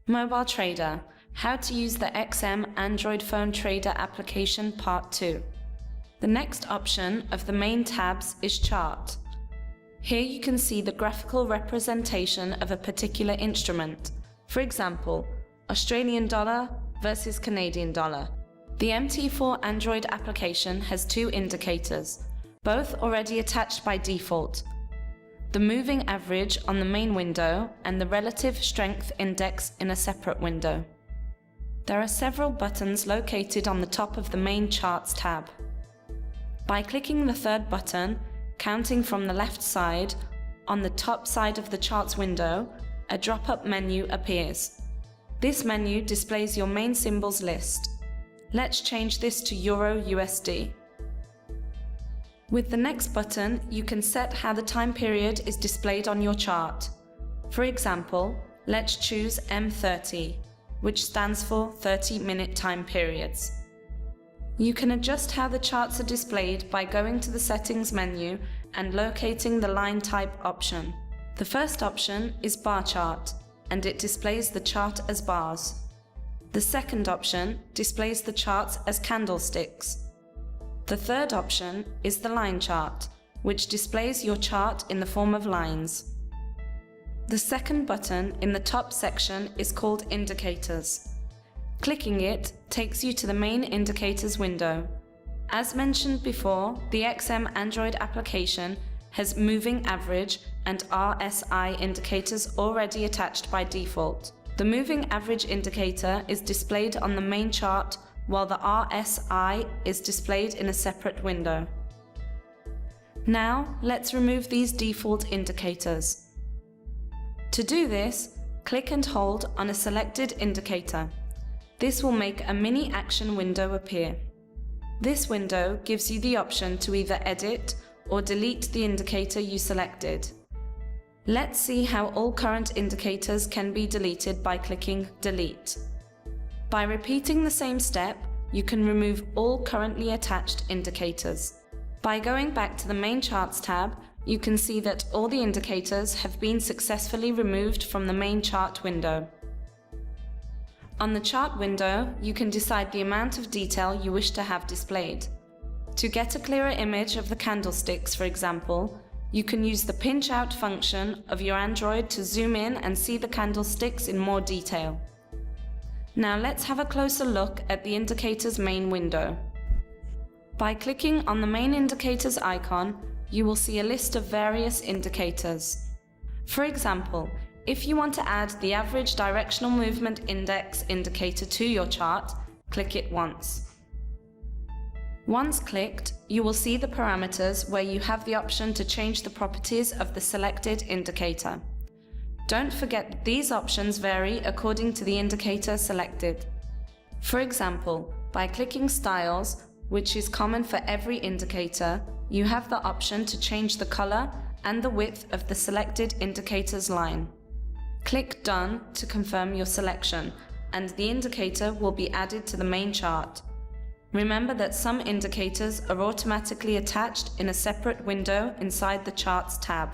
Mobile Trader, how to use the XM Android Phone Trader application Part 2. The next option of the main tabs is Chart. Here you can see the graphical representation of a particular instrument. For example, Australian dollar versus Canadian dollar. The MT4 Android application has two indicators, both already attached by default. The moving average on the main window and the relative strength index in a separate window. There are several buttons located on the top of the main Charts tab. By clicking the third button, counting from the left side, on the top side of the Charts window, a drop-up menu appears. This menu displays your main symbols list. Let's change this to Euro USD. With the next button, you can set how the time period is displayed on your chart. For example, let's choose M30, which stands for 30-minute time periods. You can adjust how the charts are displayed by going to the Settings menu and locating the line type option. The first option is Bar Chart, and it displays the chart as bars. The second option displays the charts as candlesticks. The third option is the line chart, which displays your chart in the form of lines. The second button in the top section is called Indicators. Clicking it takes you to the main Indicators window. As mentioned before, the XM Android application has moving average and RSI indicators already attached by default. The moving average indicator is displayed on the main chart, while the RSI is displayed in a separate window. Now, let's remove these default indicators. To do this, click and hold on a selected indicator. This will make a mini action window appear. This window gives you the option to either edit or delete the indicator you selected. Let's see how all current indicators can be deleted by clicking Delete. By repeating the same step, you can remove all currently attached indicators. By going back to the main Charts tab, you can see that all the indicators have been successfully removed from the main chart window. On the chart window, you can decide the amount of detail you wish to have displayed. To get a clearer image of the candlesticks, for example, you can use the pinch out function of your Android to zoom in and see the candlesticks in more detail. Now let's have a closer look at the indicator's main window. By clicking on the main indicators icon, you will see a list of various indicators. For example, if you want to add the average directional movement index indicator to your chart, click it once. Once clicked, you will see the parameters where you have the option to change the properties of the selected indicator. Don't forget that these options vary according to the indicator selected. For example, by clicking Styles, which is common for every indicator, you have the option to change the color and the width of the selected indicator's line. Click Done to confirm your selection, and the indicator will be added to the main chart. Remember that some indicators are automatically attached in a separate window inside the Charts tab.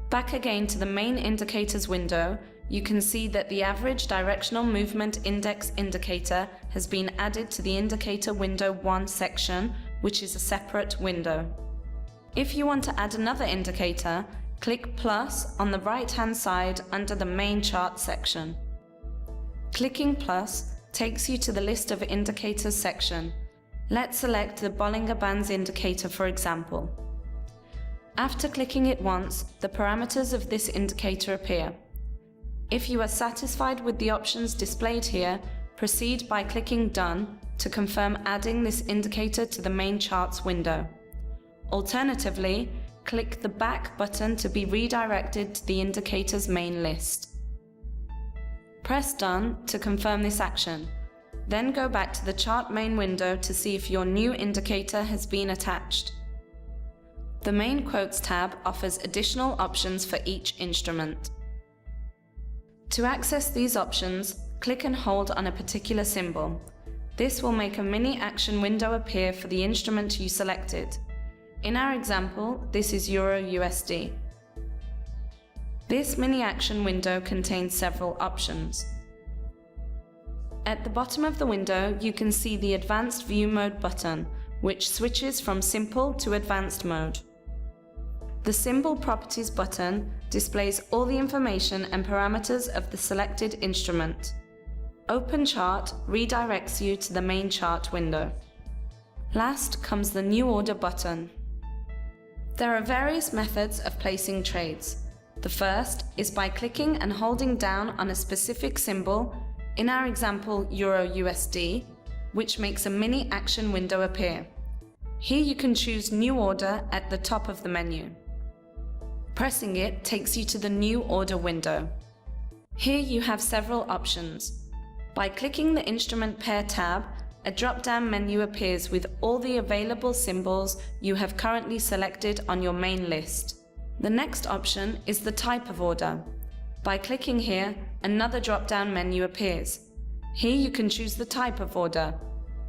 Back again to the main Indicators window, you can see that the average directional movement index indicator has been added to the Indicator Window 1 section, which is a separate window. If you want to add another indicator, click plus on the right-hand side under the main chart section. Clicking plus takes you to the list of indicators section. Let's select the Bollinger Bands indicator, for example. After clicking it once, the parameters of this indicator appear. If you are satisfied with the options displayed here, proceed by clicking Done to confirm adding this indicator to the main Charts window. Alternatively, click the Back button to be redirected to the indicator's main list. Press Done to confirm this action. Then go back to the chart main window to see if your new indicator has been attached. The main Quotes tab offers additional options for each instrument. To access these options, click and hold on a particular symbol. This will make a mini action window appear for the instrument you selected. In our example, this is Euro USD. This mini action window contains several options. At the bottom of the window, you can see the Advanced View Mode button, which switches from Simple to Advanced mode. The Symbol Properties button displays all the information and parameters of the selected instrument. Open Chart redirects you to the main chart window. Last comes the New Order button. There are various methods of placing trades. The first is by clicking and holding down on a specific symbol, in our example Euro-USD, which makes a mini action window appear. Here you can choose New Order at the top of the menu. Pressing it takes you to the New Order window. Here you have several options. By clicking the Instrument Pair tab, a drop-down menu appears with all the available symbols you have currently selected on your main list. The next option is the type of order. By clicking here, another drop-down menu appears. Here you can choose the type of order,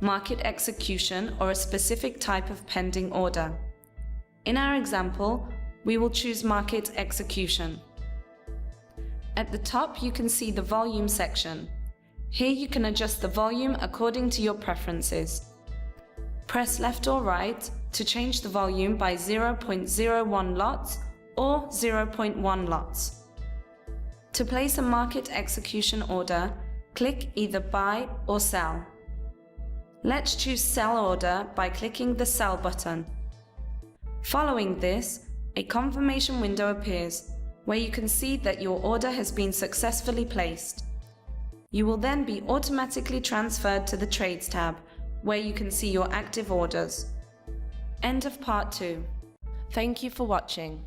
market execution, or a specific type of pending order. In our example, we will choose market execution. At the top, you can see the volume section. Here you can adjust the volume according to your preferences. Press left or right to change the volume by 0.01 lots or 0.1 lots. To place a market execution order, click either Buy or Sell. Let's choose Sell Order by clicking the Sell button. Following this, a confirmation window appears, where you can see that your order has been successfully placed. You will then be automatically transferred to the Trades tab, where you can see your active orders. End of part 2. Thank you for watching.